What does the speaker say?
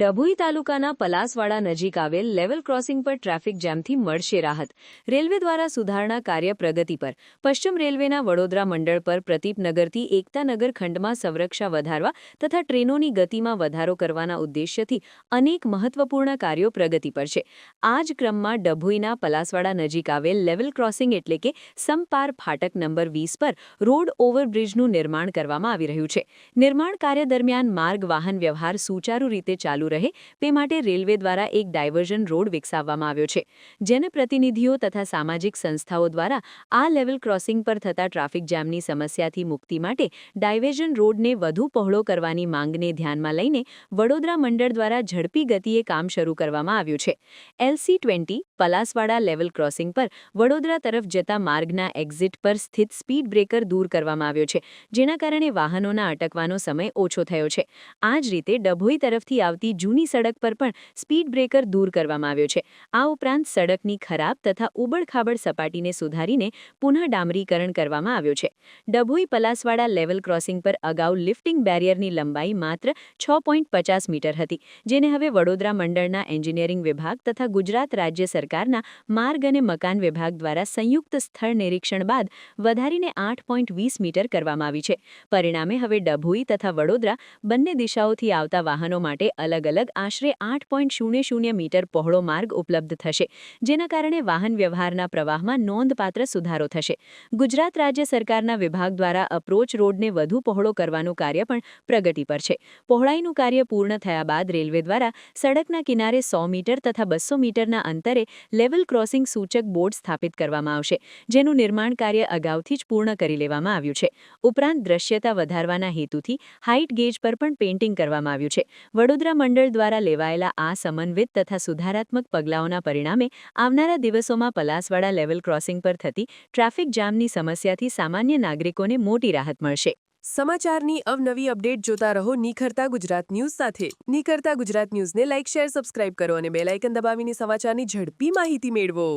ડભોઈ તાલુકાના પલાસવાડા નજીક આવેલ લેવલ ક્રોસિંગ પર ટ્રાફિક જામથી મળશે રાહત. રેલવે દ્વારા સુધારણા કાર્ય પ્રગતિ પર. પશ્ચિમ રેલવેના વડોદરા મંડળ પર પ્રદીપનગરથી એકતાનગર ખંડમાં સંરક્ષા વધારવા તથા ટ્રેનોની ગતિમાં વધારો કરવાના ઉદ્દેશ્યથી અનેક મહત્વપૂર્ણ કાર્યો પ્રગતિ પર છે. આ જ ક્રમમાં ડભોઈના પલાસવાડા નજીક આવેલ લેવલ ક્રોસિંગ એટલે કે સમપાર ફાટક નંબર 20 પર રોડ ઓવરબ્રિજનું નિર્માણ કરવામાં આવી રહ્યું છે. નિર્માણ કાર્ય દરમિયાન માર્ગ વાહન વ્યવહાર સુચારુ રીતે ચાલુ રહે તે માટે રેલવે દ્વારા એક ડાયવર્ઝન રોડ વિકસાવવામાં આવ્યો છે. જનપ્રતિનિધિઓ તથા સામાજિક સંસ્થાઓ દ્વારા આ લેવલ ક્રોસિંગ પર થતા ટ્રાફિક જામની સમસ્યાથી મુક્તિ માટે ડાયવર્ઝન રોડને વધુ પહોળો કરવાની માંગને ધ્યાનમાં લઈને વડોદરા મંડળ દ્વારા ઝડપી ગતિએ કામ શરૂ કરવામાં આવ્યું છે. LC20 પલાસવાડા લેવલ ક્રોસિંગ પર વડોદરા તરફ જતા માર્ગના એક્ઝિટ પર સ્થિત સ્પીડ બ્રેકર દૂર કરવામાં આવ્યો છે, જેના કારણે વાહનોના અટકવાનો સમય ઓછો થયો છે. આ જ રીતે ડભોઈ તરફથી આવતી જૂની સડક પર પણ સ્પીડ બ્રેકર દૂર કરવામાં આવ્યો છે. આ ઉપરાંત સડકની ખરાબ તથા ઉબડખાબડ સપાટીને સુધારીને પુનઃ ડામરીકરણ કરવામાં આવ્યો છે. ડભોઈ પલાસવાડા લેવલ ક્રોસિંગ પર અગાઉ લિફ્ટિંગ બેરિયરની લંબાઈ માત્ર 6.50 મીટર હતી, જેને હવે વડોદરા મંડળના એન્જિનિયરિંગ વિભાગ તથા ગુજરાત રાજ્ય સરકારના માર્ગ અને મકાન વિભાગ દ્વારા સંયુક્ત સ્થળ નિરીક્ષણ બાદ વધારીને 8.20 મીટર કરવામાં આવી છે. પરિણામે હવે ડભોઈ તથા વડોદરા બંને દિશાઓથી આવતા વાહનો માટે અલગ-અલગ આશરે 8.00 મીટર પહોળો માર્ગ ઉપલબ્ધ થશે, જેના કારણે વાહન વ્યવહારના પ્રવાહમાં નોંધપાત્ર સુધારો થશે. ગુજરાત રાજ્ય સરકારના વિભાગ દ્વારા અપ્રોચ રોડને વધુ પહોળો કરવાનું કાર્ય પણ પ્રગતિ પર છે. પહોળાઈનું કાર્ય પૂર્ણ થયા બાદ રેલવે દ્વારા સડકના કિનારે 100 મીટર તથા 200 મીટરના અંતરે લેવલ ક્રોસિંગ સૂચક બોર્ડ સ્થાપિત કરવામાં આવશે, જેનું નિર્માણ કાર્ય અગાઉથી જ પૂર્ણ કરી લેવામાં આવ્યું છે. ઉપરાંત દ્રશ્યતા વધારવાના હેતુથી હાઇટ ગેજ પર પણ પેઇન્ટિંગ કરવામાં આવ્યું છે. વડોદરા મંડળ દ્વારા લેવાયેલા આ સમન્વિત તથા સુધારાત્મક પગલાઓના પરિણામે આવનારા દિવસોમાં પલાસવાડા લેવલ ક્રોસિંગ પર થતી ટ્રાફિક જામની સમસ્યાથી સામાન્ય નાગરિકોને મોટી રાહત મળશે. સમાચારની અવનવી અપડેટ જોતા રહો નિખરતા ગુજરાત ન્યૂઝ સાથે. નિખરતા ગુજરાત ન્યૂઝને લાઇક, શેર, સબસ્ક્રાઇબ કરો અને બેલ આઇકન દબાવીને સમાચારની ઝડપી માહિતી મેળવો.